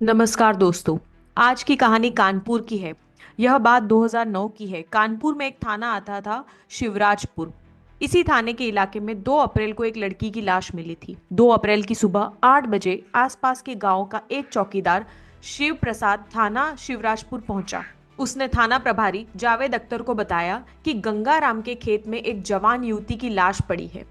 नमस्कार दोस्तों। आज की कहानी कानपुर की है। यह बात 2009 की है। कानपुर में एक थाना आता था, शिवराजपुर। इसी थाने के इलाके में 2 अप्रैल को एक लड़की की लाश मिली थी। 2 अप्रैल की सुबह 8 बजे आसपास के गांव का एक चौकीदार शिव प्रसाद थाना शिवराजपुर पहुंचा। उसने थाना प्रभारी जावेद अख्तर को बताया कि गंगाराम के खेत में एक जवान युवती की लाश पड़ी है।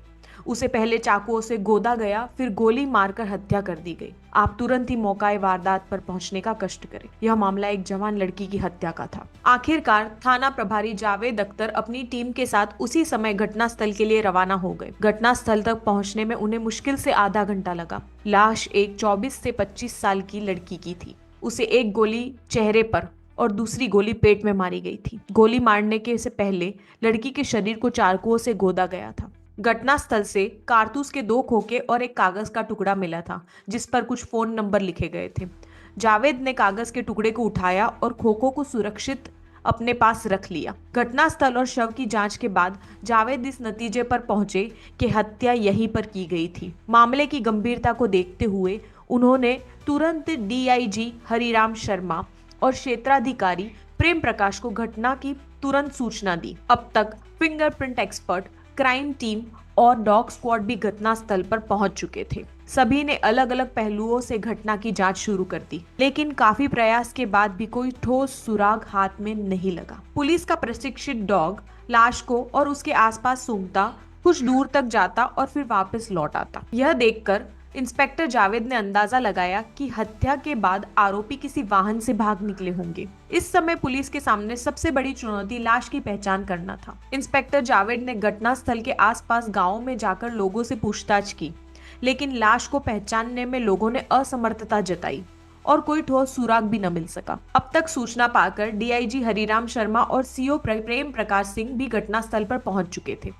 उसे पहले चाकुओं से गोदा गया, फिर गोली मारकर हत्या कर दी गई। आप तुरंत ही मौका वारदात पर पहुंचने का कष्ट करें। यह मामला एक जवान लड़की की हत्या का था। आखिरकार थाना प्रभारी जावेद अख्तर अपनी टीम के साथ उसी समय घटनास्थल के लिए रवाना हो गए। घटनास्थल तक पहुंचने में उन्हें मुश्किल से आधा घंटा लगा। लाश एक 24 से 25 साल की लड़की की थी। उसे एक गोली चेहरे पर और दूसरी गोली पेट में मारी गई थी। गोली मारने के से पहले लड़की के शरीर को चाकुओं से गोदा गया था। घटनास्थल से कारतूस के 2 खोखे और एक कागज का टुकड़ा मिला था, जिस पर कुछ फोन नंबर लिखे गए थे। जावेद ने कागज के टुकड़े को उठाया और खोखों को सुरक्षित अपने पास रख लिया। घटनास्थल और शव की जांच के बाद जावेद इस नतीजे पर पहुंचे कि हत्या यहीं पर की गई थी। मामले की गंभीरता को देखते हुए उन्होंने तुरंत डीआईजी हरिराम शर्मा और क्षेत्राधिकारी प्रेम प्रकाश को घटना की तुरंत सूचना दी। अब तक फिंगरप्रिंट एक्सपर्ट, क्राइम टीम और डॉग स्क्वाड भी घटनास्थल पर पहुंच चुके थे। सभी ने अलग अलग पहलुओं से घटना की जांच शुरू कर दी, लेकिन काफी प्रयास के बाद भी कोई ठोस सुराग हाथ में नहीं लगा। पुलिस का प्रशिक्षित डॉग लाश को और उसके आसपास सूंघता, कुछ दूर तक जाता और फिर वापस लौट आता। यह देखकर इंस्पेक्टर जावेद ने अंदाजा लगाया कि हत्या के बाद आरोपी किसी वाहन से भाग निकले होंगे। इस समय पुलिस के सामने सबसे बड़ी चुनौती लाश की पहचान करना था। इंस्पेक्टर जावेद ने घटनास्थल के आसपास गांवों में जाकर लोगों से पूछताछ की, लेकिन लाश को पहचानने में लोगों ने असमर्थता जताई और कोई ठोस सुराग भी न मिल सका। अब तक सूचना पाकर डीआईजी हरिराम शर्मा और सीओ प्रेम प्रकाश सिंह भी घटनास्थल पर पहुंच चुके थे।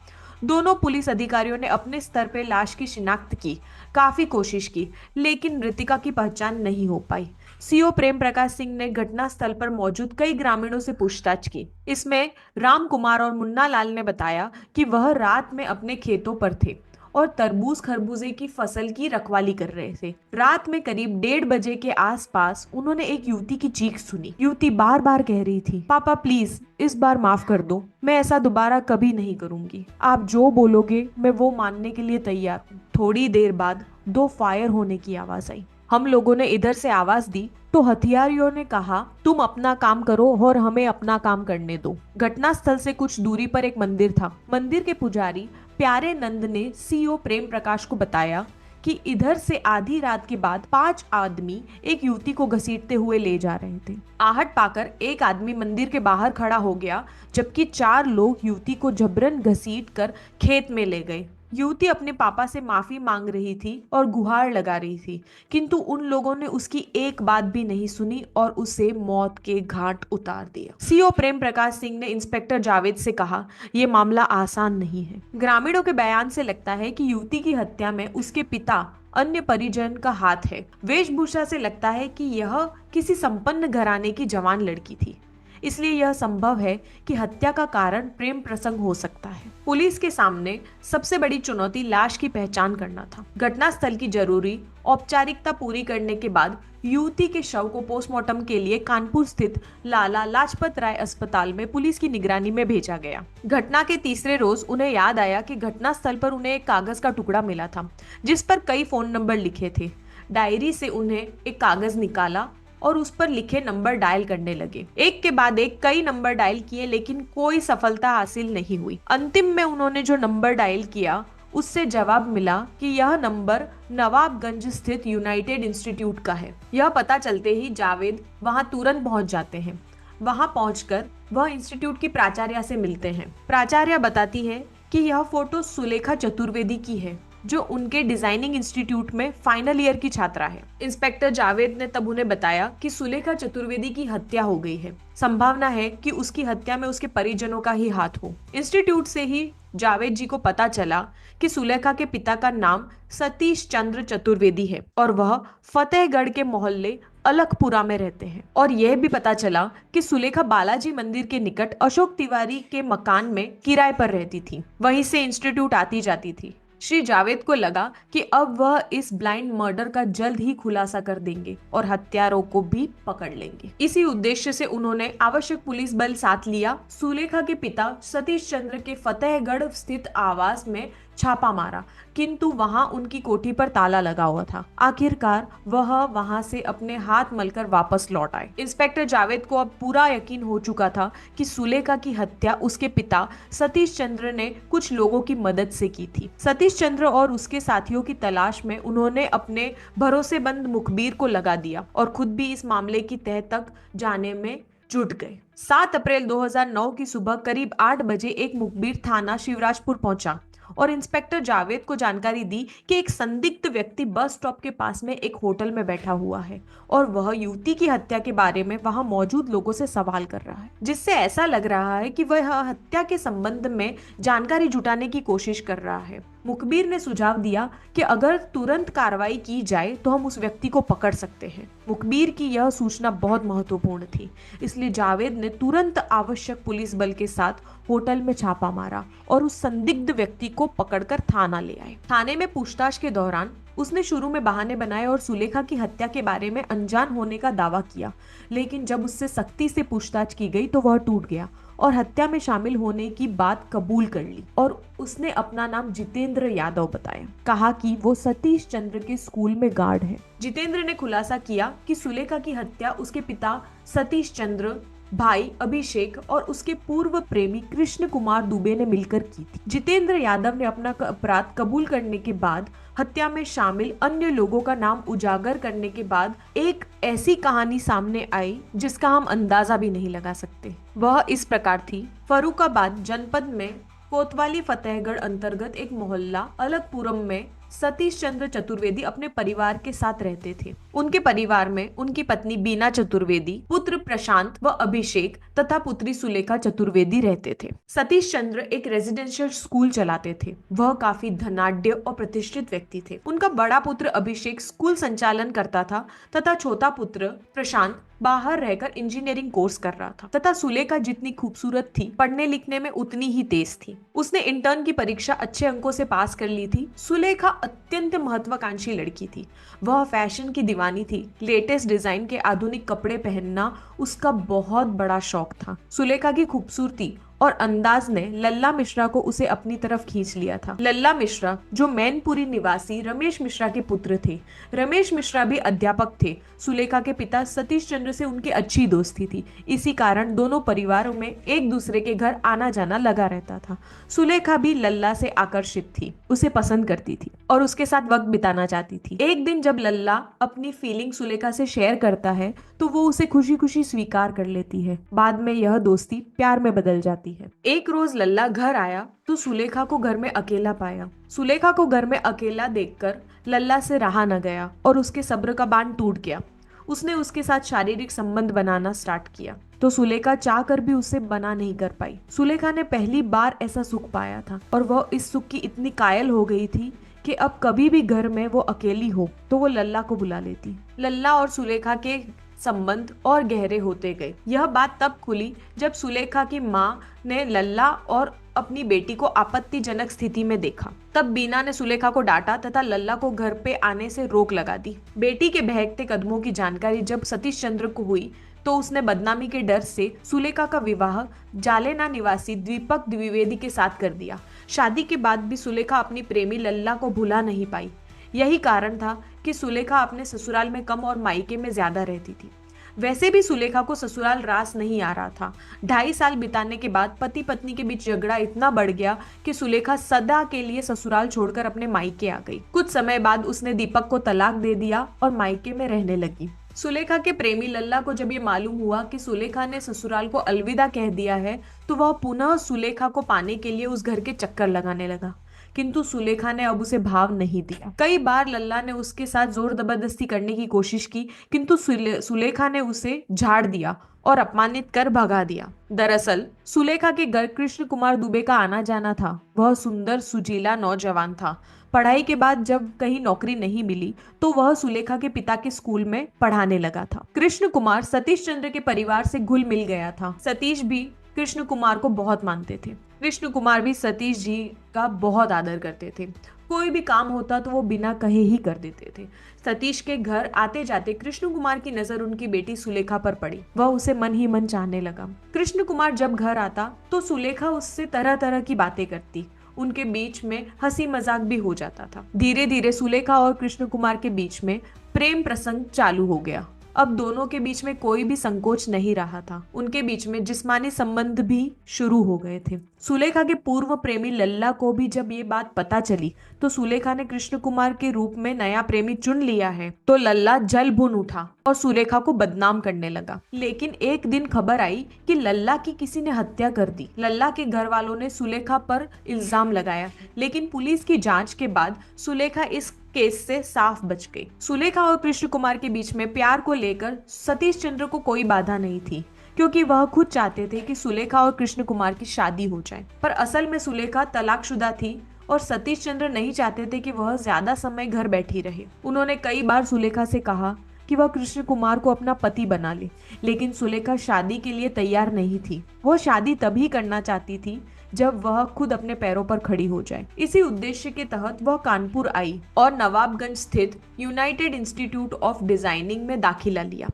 दोनों पुलिस अधिकारियों ने अपने स्तर पर लाश की शिनाख्त की, काफी कोशिश की, लेकिन मृतिका की पहचान नहीं हो पाई। सीओ प्रेम प्रकाश सिंह ने घटनास्थल पर मौजूद कई ग्रामीणों से पूछताछ की। इसमें राम कुमार और मुन्ना लाल ने बताया कि वह रात में अपने खेतों पर थे और तरबूज खरबूजे की फसल की रखवाली कर रहे थे। रात में करीब 1:30 बजे के आसपास उन्होंने एक युवती की चीख सुनी। युवती बार बार कह रही थी, पापा प्लीज इस बार माफ कर दो, मैं ऐसा दोबारा कभी नहीं करूंगी। आप जो बोलोगे मैं वो मानने के लिए तैयार हूँ। थोड़ी देर बाद 2 फायर होने की आवाज आई। हम लोगों ने इधर से आवाज दी तो हथियारियों ने कहा, तुम अपना काम करो और हमें अपना काम करने दो। घटनास्थल से कुछ दूरी पर एक मंदिर था। मंदिर के पुजारी प्यारे नंद ने सीओ प्रेम प्रकाश को बताया कि इधर से आधी रात के बाद 5 आदमी एक युवती को घसीटते हुए ले जा रहे थे। आहट पाकर एक आदमी मंदिर के बाहर खड़ा हो गया, जबकि 4 लोग युवती को जबरन घसीट कर खेत में ले गए। युवती अपने पापा से माफी मांग रही थी और गुहार लगा रही थी, किंतु उन लोगों ने उसकी एक बात भी नहीं सुनी और उसे मौत के घाट उतार दिया। सीओ प्रेम प्रकाश सिंह ने इंस्पेक्टर जावेद से कहा, यह मामला आसान नहीं है। ग्रामीणों के बयान से लगता है कि युवती की हत्या में उसके पिता अन्य परिजन का हाथ है। वेशभूषा से लगता है कि यह किसी संपन्न घराने की जवान लड़की थी, इसलिए यह संभव है कि हत्या का कारण प्रेम प्रसंग हो सकता है। पुलिस के सामने सबसे बड़ी चुनौती लाश की पहचान करना था। घटनास्थल की जरूरी औपचारिकता पूरी करने के बाद युवती के शव को पोस्टमार्टम के लिए कानपुर स्थित लाला लाजपत राय अस्पताल में पुलिस की निगरानी में भेजा गया। घटना के तीसरे रोज उन्हें याद आया कि घटनास्थल पर उन्हें एक कागज का टुकड़ा मिला था, जिस पर कई फोन नंबर लिखे थे। डायरी से उन्हें एक कागज निकाला और उस पर लिखे नंबर डायल करने लगे। एक के बाद एक कई नंबर डायल किए, लेकिन कोई सफलता हासिल नहीं हुई। अंतिम में उन्होंने जो नंबर डायल किया उससे जवाब मिला कि यह नंबर नवाबगंज स्थित यूनाइटेड इंस्टीट्यूट का है। यह पता चलते ही जावेद वहां तुरंत पहुंच जाते हैं। वहां पहुंचकर वह इंस्टीट्यूट की प्राचार्य से मिलते हैं। प्राचार्य बताती है कि यह फोटो सुलेखा चतुर्वेदी की है, जो उनके डिजाइनिंग इंस्टीट्यूट में फाइनल ईयर की छात्रा है। इंस्पेक्टर जावेद ने तब उन्हें बताया कि सुलेखा चतुर्वेदी की हत्या हो गई है। संभावना है कि उसकी हत्या में उसके परिजनों का ही हाथ हो। इंस्टीट्यूट से ही जावेद जी को पता चला कि सुलेखा के पिता का नाम सतीश चंद्र चतुर्वेदी है और वह फतेहगढ़ के मोहल्ले अलखपुरा में रहते हैं। और यह भी पता चला कि सुलेखा बालाजी मंदिर के निकट अशोक तिवारी के मकान में किराए पर रहती थी। वहीं से इंस्टीट्यूट आती जाती थी। श्री जावेद को लगा कि अब वह इस ब्लाइंड मर्डर का जल्द ही खुलासा कर देंगे और हत्यारों को भी पकड़ लेंगे। इसी उद्देश्य से उन्होंने आवश्यक पुलिस बल साथ लिया। सुलेखा के पिता सतीश चंद्र के फतेहगढ़ स्थित आवास में छापा मारा, किंतु वहां उनकी कोठी पर ताला लगा हुआ था। आखिरकार वह वहां से अपने हाथ मलकर वापस लौट आए। इंस्पेक्टर जावेद को अब पूरा यकीन हो चुका था कि सुलेखा की हत्या उसके पिता सतीश चंद्र ने कुछ लोगों की मदद से की थी। सतीश चंद्र और उसके साथियों की तलाश में उन्होंने अपने भरोसेमंद मुखबिर को लगा दिया और खुद भी इस मामले की तह तक जाने में जुट गए। 7 अप्रैल 2009 की सुबह करीब 8 बजे एक मुखबिर थाना शिवराजपुर पहुंचा और इंस्पेक्टर जावेद को जानकारी दी कि एक संदिग्ध व्यक्ति बस स्टॉप के पास में एक होटल में बैठा हुआ है और वह युवती की हत्या के बारे में वहां मौजूद लोगों से सवाल कर रहा है, जिससे ऐसा लग रहा है कि वह हत्या के संबंध में जानकारी जुटाने की कोशिश कर रहा है। मुखबिर ने सुझाव दिया कि अगर तुरंत कार्रवाई की जाए तो हम उस व्यक्ति को पकड़ सकते हैं। मुखबिर की यह सूचना बहुत महत्वपूर्ण थी, इसलिए जावेद ने तुरंत आवश्यक पुलिस बल के साथ होटल में छापा मारा और उस संदिग्ध व्यक्ति को पकड़कर थाना ले आए। थाने में पूछताछ के दौरान उसने शुरू में बहाने बनाए और सुलेखा की हत्या के बारे में अनजान होने का दावा किया, लेकिन जब उससे सख्ती से पूछताछ की गई तो वह टूट गया और हत्या में शामिल होने की बात कबूल कर ली और उसने अपना नाम जितेंद्र यादव बताया। कहा कि वो सतीश चंद्र के स्कूल में गार्ड है। जितेंद्र ने खुलासा किया कि सुलेखा की हत्या उसके पिता सतीश चंद्र, भाई अभिषेक और उसके पूर्व प्रेमी कृष्ण कुमार दुबे ने मिलकर की थी। जितेंद्र यादव ने अपना अपराध कबूल करने के बाद हत्या में शामिल अन्य लोगों का नाम उजागर करने के बाद एक ऐसी कहानी सामने आई जिसका हम अंदाजा भी नहीं लगा सकते। वह इस प्रकार थी। फर्रुखाबाद जनपद में कोतवाली फतेहगढ़ अंतर्गत एक मोहल्ला अलगपुरम में सतीश चंद्र चतुर्वेदी अपने परिवार के साथ रहते थे। उनके परिवार में उनकी पत्नी बीना चतुर्वेदी, पुत्र प्रशांत व अभिषेक तथा पुत्री सुलेखा चतुर्वेदी रहते थे। सतीश चंद्र एक रेजिडेंशियल स्कूल चलाते थे। वह काफी धनाढ्य और प्रतिष्ठित व्यक्ति थे। उनका बड़ा पुत्र अभिषेक स्कूल संचालन करता था तथा छोटा पुत्र प्रशांत बाहर रहकर इंजीनियरिंग कोर्स कर रहा था तथा सुलेखा जितनी खूबसूरत थी, पढ़ने लिखने में उतनी ही तेज थी। उसने इंटर्न की परीक्षा अच्छे अंकों से पास कर ली थी। सुलेखा अत्यंत महत्वाकांक्षी लड़की थी। वह फैशन की दीवानी थी। लेटेस्ट डिजाइन के आधुनिक कपड़े पहनना उसका बहुत बड़ा शौक था। सुलेखा की खूबसूरती और अंदाज ने लल्ला मिश्रा को उसे अपनी तरफ खींच लिया था। लल्ला मिश्रा जो मैनपुरी निवासी रमेश मिश्रा के पुत्र थे। रमेश मिश्रा भी अध्यापक थे। सुलेखा के पिता सतीश चंद्र से उनकी अच्छी दोस्ती थी। इसी कारण दोनों परिवारों में एक दूसरे के घर आना जाना लगा रहता था। सुलेखा भी लल्ला से आकर्षित थी, उसे पसंद करती थी और उसके साथ वक्त बिताना चाहती थी। एक दिन जब लल्ला अपनी फीलिंग सुलेखा से शेयर करता है तो वो उसे खुशी खुशी स्वीकार कर लेती है। बाद में यह दोस्ती प्यार में बदल जाती है। एक रोज लल्ला घर आया तो सुलेखा को घर में अकेला पाया। सुलेखा को घर में अकेला देखकर लल्ला से रहा न गया और उसके सब्र का बांध टूट गया। उसने उसके साथ शारीरिक संबंध बनाना स्टार्ट किया तो सुलेखा चाह कर भी उसे बना नहीं कर पाई। सुलेखा ने पहली बार ऐसा सुख पाया था और वह इस सुख की इतनी कायल हो गई थी कि अब कभी भी घर में वो अकेली हो तो वो लल्ला को बुला लेती। लल्ला और सुलेखा के संबंध और गहरे होते गए। यह बात तब खुली जब सुलेखा की माँ ने लल्ला और अपनी बेटी को आपत्तिजनक स्थिति में देखा। तब बीना ने सुलेखा को डांटा तथा लल्ला को घर पे आने से रोक लगा दी। बेटी के बहकते कदमों की जानकारी जब सतीश चंद्र को हुई तो उसने बदनामी के डर से सुलेखा का विवाह जालेना निवासी दीपक द्विवेदी के साथ कर दिया। शादी के बाद भी सुलेखा अपनी प्रेमी लल्ला को भुला नहीं पाई। यही कारण था कि सुलेखा अपने ससुराल में कम और मायके में ज्यादा रहती थी। वैसे भी सुलेखा को ससुराल रास नहीं आ रहा था। 2.5 साल बिताने के बाद पति पत्नी के बीच झगड़ा इतना बढ़ गया कि सुलेखा सदा के लिए ससुराल छोड़कर अपने मायके आ गई। कुछ समय बाद उसने दीपक को तलाक दे दिया और मायके में रहने लगी। सुलेखा के प्रेमी लल्ला को जब ये मालूम हुआ कि सुलेखा ने ससुराल को अलविदा कह दिया है तो वह पुनः सुलेखा को पाने के लिए उस घर के चक्कर लगाने लगा, किंतु सुलेखा ने अब उसे भाव नहीं दिया। कई बार लल्ला ने उसके साथ जोर जबरदस्ती करने की कोशिश की, किंतु सुलेखा ने उसे झाड़ दिया और अपमानित कर भगा दिया। दरअसल सुलेखा के घर कृष्ण कुमार दुबे का आना जाना था। वह सुंदर सुजीला नौजवान था। पढ़ाई के बाद जब कहीं नौकरी नहीं मिली तो वह सुलेखा के पिता के स्कूल में पढ़ाने लगा था। कृष्ण कुमार सतीश चंद्र के परिवार से घुल मिल गया था। सतीश भी कृष्ण कुमार को बहुत मानते थे। कृष्ण कुमार भी सतीश जी का बहुत आदर करते थे। कोई भी काम होता तो वो बिना कहे ही कर देते थे। सतीश के घर आते जाते कृष्ण कुमार की नजर उनकी बेटी सुलेखा पर पड़ी। वह उसे मन ही मन चाहने लगा। कृष्ण कुमार जब घर आता तो सुलेखा उससे तरह तरह की बातें करती। उनके बीच में हंसी मजाक भी हो जाता था। धीरे धीरे सुलेखा और कृष्ण कुमार के बीच में प्रेम प्रसंग चालू हो गया। अब दोनों के बीच में कोई भी संकोच नहीं रहा था। उनके बीच में जिस्मानी संबंध भी शुरू हो गए थे। सुलेखा के पूर्व प्रेमी लल्ला को भी जब ये बात पता चली तो सुलेखा ने कृष्ण कुमार के रूप में नया प्रेमी चुन लिया है तो लल्ला जल भुन उठा और सुलेखा को बदनाम करने लगा। लेकिन एक दिन खबर आई कि लल्ला की किसी ने हत्या कर दी। लल्ला के घर वालों ने सुलेखा पर इल्जाम लगाया, लेकिन पुलिस की जांच के बाद सुलेखा इस केस से साफ बच गई। सुलेखा और कृष्ण कुमार के बीच में प्यार को लेकर सतीश चंद्र को कोई बाधा नहीं थी, क्योंकि वह खुद चाहते थे कि सुलेखा और कृष्ण कुमार की शादी हो जाए। पर असल में सुलेखा तलाकशुदा थी और सतीश चंद्र नहीं चाहते थे कि वह ज्यादा समय घर बैठी रहे। उन्होंने कई बार सुलेखा से कहा कि वह कृष्ण कुमार को अपना पति बना ले, लेकिन सुलेखा शादी के लिए तैयार नहीं थी। वो शादी तभी करना चाहती थी जब वह खुद अपने पैरों पर खड़ी हो जाए। इसी उद्देश्य के तहत वह कानपुर आई और नवाबगंज स्थित यूनाइटेड इंस्टीट्यूट ऑफ डिजाइनिंग में दाखिला लिया।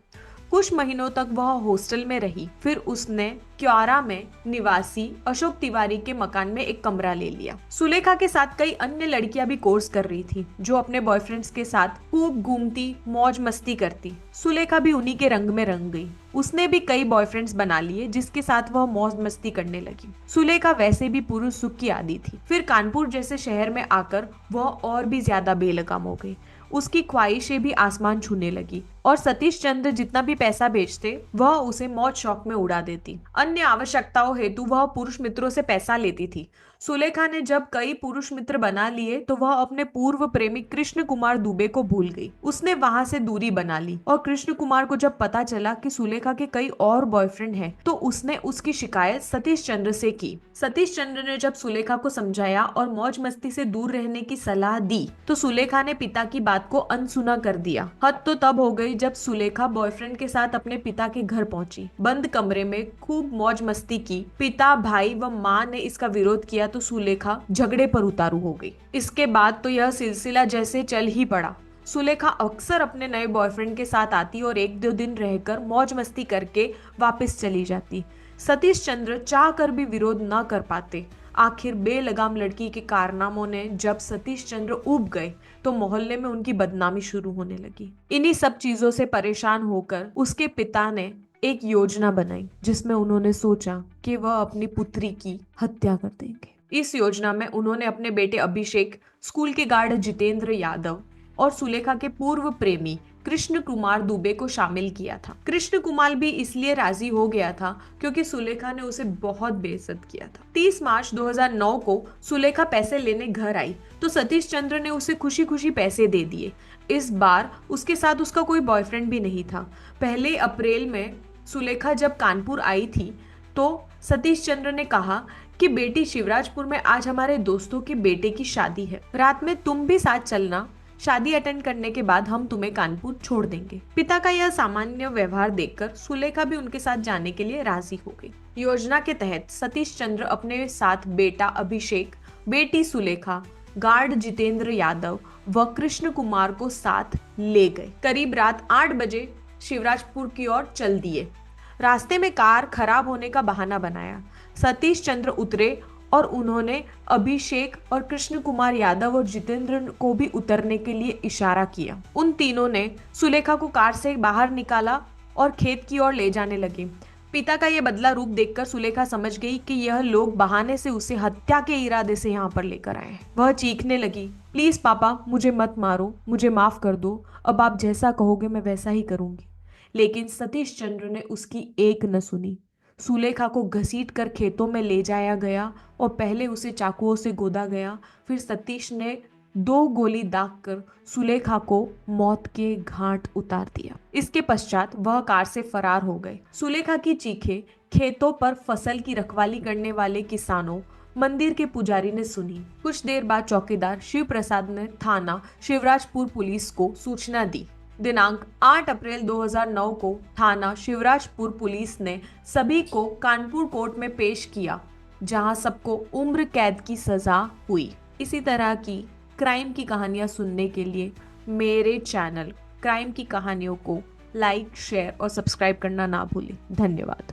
कुछ महीनों तक वह हॉस्टल में रही। फिर उसने क्यारा में निवासी अशोक तिवारी के मकान में एक कमरा ले लिया। सुलेखा के साथ कई अन्य लड़कियां भी कोर्स कर रही थी, जो अपने बॉयफ्रेंड्स के साथ खूब घूमती, मौज मस्ती करती। सुलेखा भी उन्हीं के रंग में रंग गई। उसने भी कई बॉयफ्रेंड्स बना लिए, जिसके साथ वह मौज मस्ती करने लगी। सुलेखा वैसे भी पुरुष सुख की आदी थी। फिर कानपुर जैसे शहर में आकर वह और भी ज्यादा बेलगाम हो गई। उसकी ख्वाहिशें भी आसमान छूने लगी और सतीश चंद्र जितना भी पैसा बेचते वह उसे मौज शौक में उड़ा देती। अन्य आवश्यकताओं हेतु वह पुरुष मित्रों से पैसा लेती थी। सुलेखा ने जब कई पुरुष मित्र बना लिए तो वह अपने पूर्व प्रेमी कृष्ण कुमार दुबे को भूल गई। उसने वहां से दूरी बना ली और कृष्ण कुमार को जब पता चला कि सुलेखा के कई और बॉयफ्रेंड हैं, तो उसने उसकी शिकायत सतीश चंद्र से की। सतीश चंद्र ने जब सुलेखा को समझाया और मौज मस्ती से दूर रहने की सलाह दी तो सुलेखा ने पिता की बात को अनसुना कर दिया। हद तो तब हो गई जब सुलेखा बॉयफ्रेंड के साथ अपने पिता के घर पहुंची। बंद कमरे में खूब मौज मस्ती की। पिता, भाई व माँ ने इसका विरोध किया तो सुलेखा झगड़े पर उतारू हो गई। इसके बाद तो यह सिलसिला जैसे चल ही पड़ा। सुलेखा अक्सर अपने नए बॉयफ्रेंड के साथ आती और एक दो दिन रहकर मौज मस्ती करके वापस चली जाती। सतीश चंद्र चाह कर भी विरोध न कर पाते। आखिर बेलगाम लड़की के कारनामों ने जब सतीश चंद्र ऊब गए तो मोहल्ले में उनकी बदनामी शुरू होने लगी। इन्हीं सब चीजों से परेशान होकर उसके पिता ने एक योजना बनाई, जिसमें उन्होंने सोचा कि वह अपनी पुत्री की हत्या कर देंगे। इस योजना में उन्होंने अपने बेटे अभिषेक, स्कूल के गार्ड जितेंद्र यादव और सुलेखा के पूर्व प्रेमी कृष्ण कुमार दुबे को शामिल किया था। कृष्ण कुमार भी इसलिए राजी हो गया था क्योंकि सुलेखा ने उसे बहुत बेइज्जत किया था। 30 मार्च 2009 को सुलेखा पैसे लेने घर आई तो सतीश चंद्र ने उसे खुशी खुशी पैसे दे दिए। इस बार उसके साथ उसका कोई बॉयफ्रेंड भी नहीं था। पहले अप्रैल में सुलेखा जब कानपुर आई थी तो सतीश चंद्र ने कहा कि बेटी, शिवराजपुर में आज हमारे दोस्तों के बेटे की शादी है, रात में तुम भी साथ चलना। शादी अटेंड करने के बाद हम तुम्हें कानपुर छोड़ देंगे। पिता का यह सामान्य व्यवहार देखकर सुलेखा भी उनके साथ जाने के लिए राजी हो गई। योजना के तहत सतीश चंद्र अपने साथ बेटा अभिषेक, बेटी सुलेखा, गार्ड जितेंद्र यादव व कृष्ण कुमार को साथ ले गए। करीब रात 8 बजे शिवराजपुर की ओर चल दिए। रास्ते में कार खराब होने का बहाना बनाया। सतीश चंद्र उतरे और उन्होंने अभिषेक और कृष्ण कुमार यादव और जितेंद्र को भी उतरने के लिए इशारा किया। उन तीनों ने सुलेखा को कार से बाहर निकाला और खेत की ओर ले जाने लगे। पिता का यह बदला रूप देखकर सुलेखा समझ गई कि यह लोग बहाने से उसे हत्या के इरादे से यहाँ पर लेकर आए हैं। वह चीखने लगी, प्लीज पापा, मुझे मत मारो, मुझे माफ कर दो, अब आप जैसा कहोगे मैं वैसा ही करूंगी। लेकिन सतीश चंद्र ने उसकी एक न सुनी। सुलेखा को घसीटकर खेतों में ले जाया गया और पहले उसे चाकुओं से गोदा गया। फिर सतीश ने 2 गोली दागकर सुलेखा को मौत के घाट उतार दिया। इसके पश्चात वह कार से फरार हो गए। सुलेखा की चीखें खेतों पर फसल की रखवाली करने वाले किसानों, मंदिर के पुजारी ने सुनी। कुछ देर बाद चौकीदार शिव प्रसाद ने थाना शिवराजपुर पुलिस को सूचना दी। दिनांक 8 अप्रैल 2009 को थाना शिवराजपुर पुलिस ने सभी को कानपुर कोर्ट में पेश किया, जहां सबको उम्र कैद की सजा हुई। इसी तरह की क्राइम की कहानियां सुनने के लिए मेरे चैनल क्राइम की कहानियों को लाइक, शेयर और सब्सक्राइब करना ना भूलें। धन्यवाद।